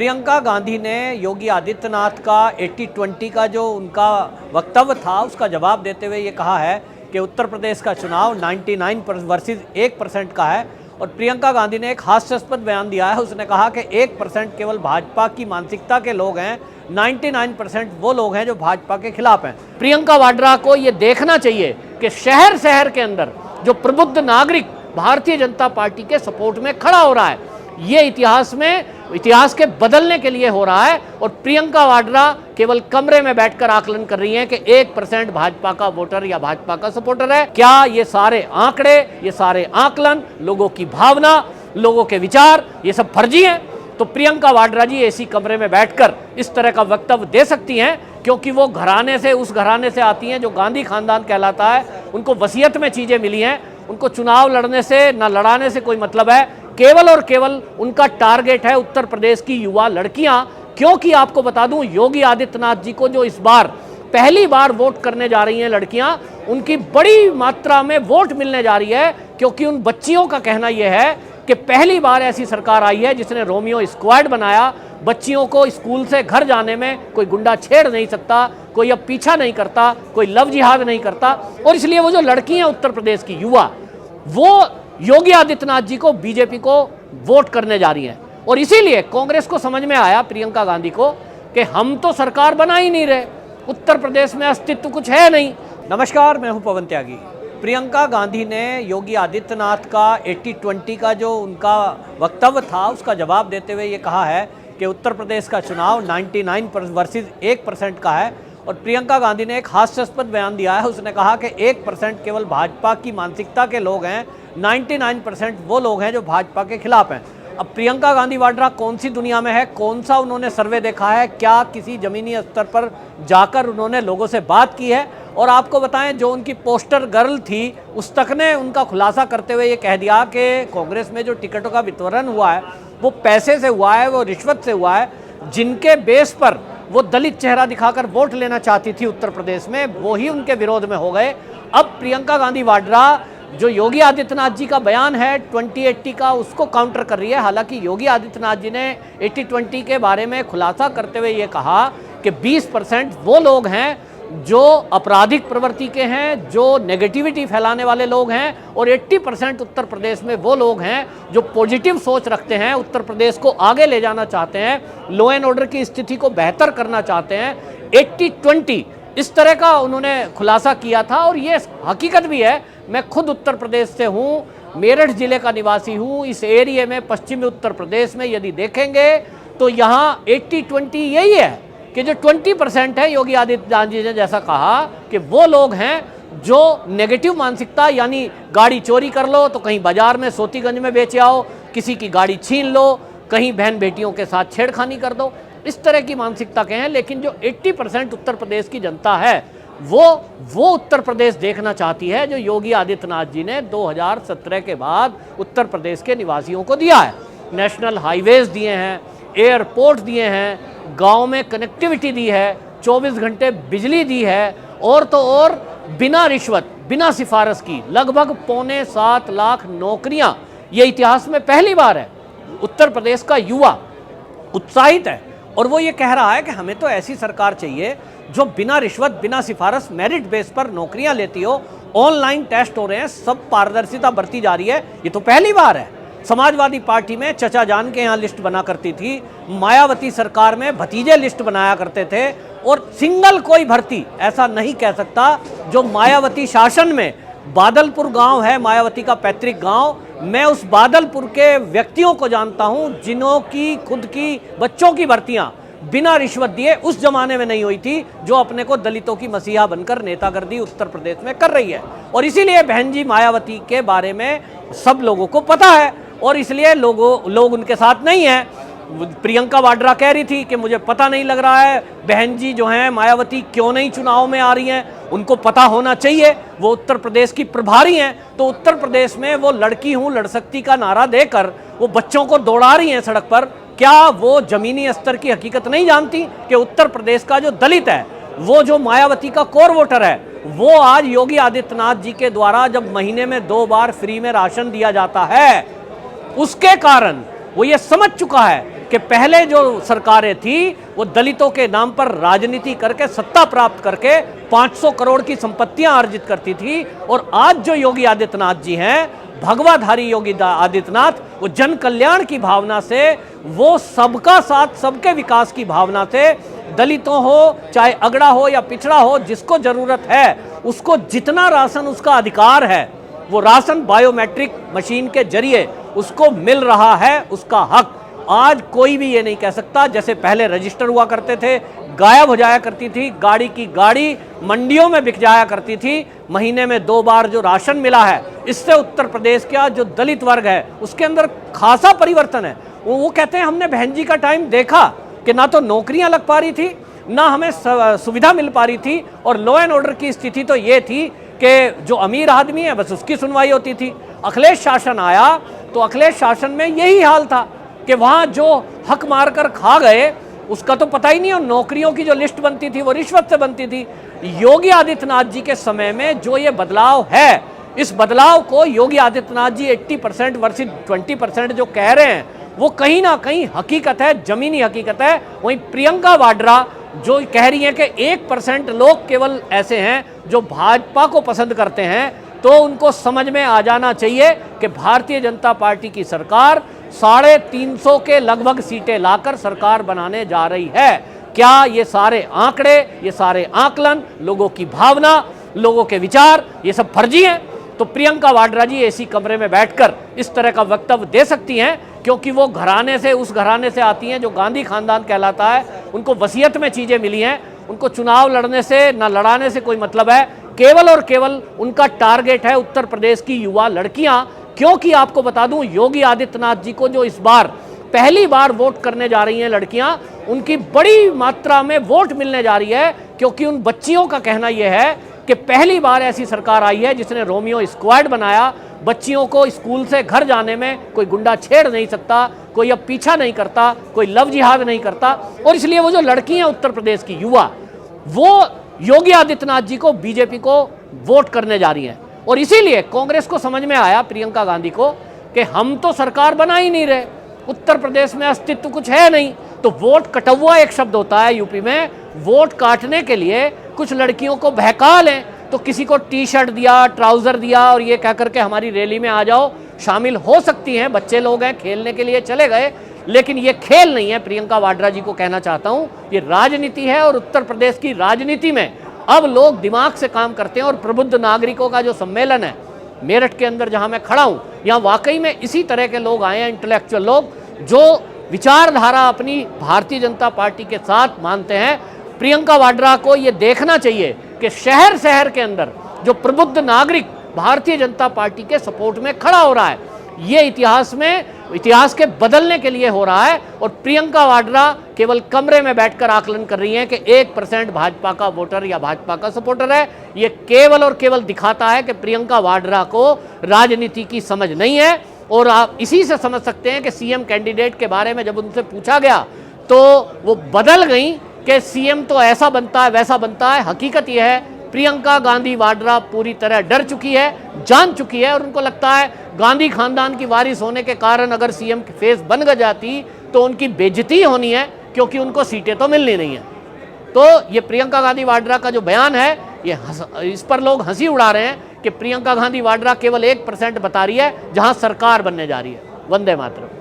प्रियंका गांधी ने योगी आदित्यनाथ का 80-20 का जो उनका वक्तव्य था उसका जवाब देते हुए ये कहा है कि उत्तर प्रदेश का चुनाव 99 वर्सेस 1% का है। और प्रियंका गांधी ने एक हास्यास्पद बयान दिया है। उसने कहा कि 1% केवल भाजपा की मानसिकता के लोग हैं, 99% वो लोग हैं जो भाजपा के खिलाफ हैं। प्रियंका वाड्रा को ये देखना चाहिए कि शहर शहर के अंदर जो प्रबुद्ध नागरिक भारतीय जनता पार्टी के सपोर्ट में खड़ा हो रहा है, ये इतिहास के बदलने के लिए हो रहा है। और प्रियंका वाड्रा केवल कमरे में बैठकर आकलन कर रही हैं कि 1% भाजपा का वोटर या भाजपा का सपोर्टर है। क्या ये सारे आंकड़े, ये सारे आकलन, लोगों की भावना, लोगों के विचार, ये सब फर्जी हैं? तो प्रियंका वाड्रा जी ऐसी कमरे में बैठकर इस तरह का वक्तव्य दे सकती हैं क्योंकि वो उस घराने से आती हैं जो गांधी खानदान कहलाता है। उनको वसीयत में चीज़ें मिली हैं। उनको चुनाव लड़ने से ना लड़ाने से कोई मतलब है। केवल और केवल उनका टारगेट है उत्तर प्रदेश की युवा लड़कियां। क्योंकि आपको बता दूं, योगी आदित्यनाथ जी को जो इस बार पहली बार वोट करने जा रही हैं लड़कियां, उनकी बड़ी मात्रा में वोट मिलने जा रही है क्योंकि उन बच्चियों का कहना यह है कि पहली बार ऐसी सरकार आई है जिसने रोमियो स्क्वाड बनाया। बच्चियों को स्कूल से घर जाने में कोई गुंडा छेड़ नहीं सकता, कोई अब पीछा नहीं करता, कोई लव जिहाद नहीं करता। और इसलिए वो जो लड़कियां उत्तर प्रदेश की युवा, वो योगी आदित्यनाथ जी को, बीजेपी को वोट करने जा रही हैं। और इसीलिए कांग्रेस को समझ में आया, प्रियंका गांधी को, कि हम तो सरकार बना ही नहीं रहे, उत्तर प्रदेश में अस्तित्व कुछ है नहीं। नमस्कार, मैं हूं पवन त्यागी। प्रियंका गांधी ने योगी आदित्यनाथ का 80-20 का जो उनका वक्तव्य था उसका जवाब देते हुए ये कहा है कि उत्तर प्रदेश का चुनाव 99 वर्सेस 1% का है। और प्रियंका गांधी ने एक हास्यास्पद बयान दिया है। उसने कहा कि 1% केवल भाजपा की मानसिकता के लोग हैं, 99% वो लोग हैं जो भाजपा के खिलाफ हैं। अब प्रियंका गांधी वाड्रा कौन सी दुनिया में है? कौन सा उन्होंने सर्वे देखा है? क्या किसी ज़मीनी स्तर पर जाकर उन्होंने लोगों से बात की है? और आपको बताएं, जो उनकी पोस्टर गर्ल थी उस तक ने उनका खुलासा करते हुए ये कह दिया कि कांग्रेस में जो टिकटों का वितरण हुआ है वो पैसे से हुआ है, वो रिश्वत से हुआ है। जिनके बेस पर वो दलित चेहरा दिखाकर वोट लेना चाहती थी उत्तर प्रदेश में, वो ही उनके विरोध में हो गए। अब प्रियंका गांधी वाड्रा जो योगी आदित्यनाथ जी का बयान है 2080 का, उसको काउंटर कर रही है। हालांकि योगी आदित्यनाथ जी ने 80-20 के बारे में खुलासा करते हुए ये कहा कि 20% वो लोग हैं जो आपराधिक प्रवृत्ति के हैं, जो नेगेटिविटी फैलाने वाले लोग हैं, और 80% उत्तर प्रदेश में वो लोग हैं जो पॉजिटिव सोच रखते हैं, उत्तर प्रदेश को आगे ले जाना चाहते हैं, लॉ एंड ऑर्डर की स्थिति को बेहतर करना चाहते हैं। 80-20 इस तरह का उन्होंने खुलासा किया था। और ये हकीकत भी है। मैं खुद उत्तर प्रदेश से हूँ, मेरठ जिले का निवासी हूँ। इस एरिया में, पश्चिमी उत्तर प्रदेश में यदि देखेंगे तो यहाँ 80-20 यही है कि जो 20% है, योगी आदित्यनाथ जी ने जैसा कहा कि वो लोग हैं जो नेगेटिव मानसिकता, यानी गाड़ी चोरी कर लो तो कहीं बाजार में सोतीगंज में बेच आओ, किसी की गाड़ी छीन लो, कहीं बहन बेटियों के साथ छेड़खानी कर दो, इस तरह की मानसिकता के हैं। लेकिन जो 80% उत्तर प्रदेश की जनता है वो उत्तर प्रदेश देखना चाहती है जो योगी आदित्यनाथ जी ने 2017 के बाद उत्तर प्रदेश के निवासियों को दिया है। नेशनल हाईवेज दिए हैं, एयरपोर्ट दिए हैं, गांव में कनेक्टिविटी दी है, 24 घंटे बिजली दी है, और तो और बिना रिश्वत, बिना सिफारिश की लगभग 6.25 लाख नौकरियां। ये इतिहास में पहली बार है। उत्तर प्रदेश का युवा उत्साहित है और वो ये कह रहा है कि हमें तो ऐसी सरकार चाहिए जो बिना रिश्वत, बिना सिफारिश, मेरिट बेस पर नौकरियां लेती हो। ऑनलाइन टेस्ट हो रहे हैं, सब पारदर्शिता बरती जा रही है। ये तो पहली बार है। समाजवादी पार्टी में चचा जान के यहाँ लिस्ट बना करती थी, मायावती सरकार में भतीजे लिस्ट बनाया करते थे, और सिंगल कोई भर्ती ऐसा नहीं कह सकता जो मायावती शासन में। बादलपुर गांव है मायावती का पैतृक गांव। मैं उस बादलपुर के व्यक्तियों को जानता हूं जिन्हों की खुद की बच्चों की भर्तियां बिना रिश्वत दिए उस जमाने में नहीं हुई थी, जो अपने को दलितों की मसीहा बनकर नेतागर्दी उत्तर प्रदेश में कर रही है। और इसीलिए बहन जी मायावती के बारे में सब लोगों को पता है और इसलिए लोग उनके साथ नहीं हैं। प्रियंका वाड्रा कह रही थी कि मुझे पता नहीं लग रहा है बहन जी जो हैं मायावती क्यों नहीं चुनाव में आ रही हैं, उनको पता होना चाहिए, वो उत्तर प्रदेश की प्रभारी हैं। तो उत्तर प्रदेश में वो लड़की हूँ लड़ सकती का नारा देकर वो बच्चों को दौड़ा रही हैं सड़क पर। क्या वो जमीनी स्तर की हकीकत नहीं जानती कि उत्तर प्रदेश का जो दलित है, वो जो मायावती का कोर वोटर है, वो आज योगी आदित्यनाथ जी के द्वारा जब महीने में 2 बार फ्री में राशन दिया जाता है, उसके कारण वो ये समझ चुका है कि पहले जो सरकारें थी वो दलितों के नाम पर राजनीति करके सत्ता प्राप्त करके 500 करोड़ की संपत्तियां अर्जित करती थी, और आज जो योगी आदित्यनाथ जी हैं, भगवाधारी योगी आदित्यनाथ, वो जन कल्याण की भावना से, वो सबका साथ सबके विकास की भावना से, दलितों हो चाहे अगड़ा हो या पिछड़ा हो, जिसको जरूरत है उसको जितना राशन उसका अधिकार है, वो राशन बायोमेट्रिक मशीन के जरिए उसको मिल रहा है, उसका हक। आज कोई भी ये नहीं कह सकता, जैसे पहले रजिस्टर हुआ करते थे, गायब हो जाया करती थी गाड़ी की गाड़ी, मंडियों में बिक जाया करती थी, महीने में 2 बार जो राशन मिला है, इससे उत्तर प्रदेश का जो दलित वर्ग है उसके अंदर खासा परिवर्तन है। वो कहते हैं हमने बहन जी का टाइम देखा कि ना तो नौकरियां लग पा रही थी, ना हमें सुविधा मिल पा रही थी, और लॉ एंड ऑर्डर की स्थिति तो ये थी कि जो अमीर आदमी है बस उसकी सुनवाई होती थी। अखिलेश शासन आया तो अखिलेश शासन में यही हाल था कि वहाँ जो हक मार कर खा गए उसका तो पता ही नहीं, और नौकरियों की जो लिस्ट बनती थी वो रिश्वत से बनती थी। योगी आदित्यनाथ जी के समय में जो ये बदलाव है, इस बदलाव को योगी आदित्यनाथ जी 80% वर्सेस 20% जो कह रहे हैं, वो कहीं ना कहीं हकीकत है, जमीनी हकीकत है। वहीं प्रियंका वाड्रा जो कह रही हैं कि 1% लोग केवल ऐसे हैं जो भाजपा को पसंद करते हैं, तो उनको समझ में आ जाना चाहिए कि भारतीय जनता पार्टी की सरकार 350 के लगभग सीटें लाकर सरकार बनाने जा रही है। क्या ये सारे आंकड़े, ये सारे आकलन, लोगों की भावना, लोगों के विचार, ये सब फर्जी हैं? तो प्रियंका वाड्रा जी एसी कमरे में बैठकर इस तरह का वक्तव्य दे सकती हैं, क्योंकि वो घराने से, उस घराने से आती हैं जो गांधी खानदान कहलाता है। उनको वसीयत में चीज़ें मिली हैं, उनको चुनाव लड़ने से ना लड़ाने से कोई मतलब है, केवल और केवल उनका टारगेट है उत्तर प्रदेश की युवा लड़कियां। क्योंकि आपको बता दूं, योगी आदित्यनाथ जी को जो इस बार पहली बार वोट करने जा रही हैं लड़कियां, उनकी बड़ी मात्रा में वोट मिलने जा रही है, क्योंकि उन बच्चियों का कहना यह है कि पहली बार ऐसी सरकार आई है जिसने रोमियो स्क्वाड बनाया। बच्चियों को स्कूल से घर जाने में कोई गुंडा छेड़ नहीं सकता, कोई अब पीछा नहीं करता, कोई लव जिहाद नहीं करता, और इसलिए वो जो लड़कियां उत्तर प्रदेश की युवा, वो योगी आदित्यनाथ जी को, बीजेपी को वोट करने जा रही हैं। और इसीलिए कांग्रेस को समझ में आया, प्रियंका गांधी को, कि हम तो सरकार बना ही नहीं रहे, उत्तर प्रदेश में अस्तित्व कुछ है नहीं, तो वोट कटौवा एक शब्द होता है यूपी में, वोट काटने के लिए कुछ लड़कियों को बहका लें, तो किसी को टी शर्ट दिया, ट्राउजर दिया, और ये कह करके हमारी रैली में आ जाओ, शामिल हो सकती हैं, बच्चे लोग हैं, खेलने के लिए चले गए, लेकिन ये खेल नहीं है। प्रियंका वाड्रा जी को कहना चाहता हूं, ये राजनीति है, और उत्तर प्रदेश की राजनीति में अब लोग दिमाग से काम करते हैं। और प्रबुद्ध नागरिकों का जो सम्मेलन है मेरठ के अंदर, जहां मैं खड़ा हूं, यहाँ वाकई में इसी तरह के लोग आए हैं, इंटेलेक्चुअल लोग, जो विचारधारा अपनी भारतीय जनता पार्टी के साथ मानते हैं। प्रियंका वाड्रा को ये देखना चाहिए कि शहर शहर के अंदर जो प्रबुद्ध नागरिक भारतीय जनता पार्टी के सपोर्ट में खड़ा हो रहा है, ये इतिहास के बदलने के लिए हो रहा है। और प्रियंका वाड्रा केवल कमरे में बैठकर आकलन कर रही हैं कि 1% भाजपा का वोटर या भाजपा का सपोर्टर है। ये केवल और केवल दिखाता है कि प्रियंका वाड्रा को राजनीति की समझ नहीं है। और आप इसी से समझ सकते हैं कि सीएम कैंडिडेट के बारे में जब उनसे पूछा गया तो वो बदल गई कि सीएम तो ऐसा बनता है, वैसा बनता है। हकीकत यह है, प्रियंका गांधी वाड्रा पूरी तरह डर चुकी है, जान चुकी है, और उनको लगता है गांधी खानदान की वारिस होने के कारण अगर सीएम की फेस बन जाती तो उनकी बेइज्जती होनी है, क्योंकि उनको सीटें तो मिलनी नहीं है। तो ये प्रियंका गांधी वाड्रा का जो बयान है, ये इस पर लोग हंसी उड़ा रहे हैं कि प्रियंका गांधी वाड्रा केवल 1% बता रही है, जहां सरकार बनने जा रही है। वंदे मातरम।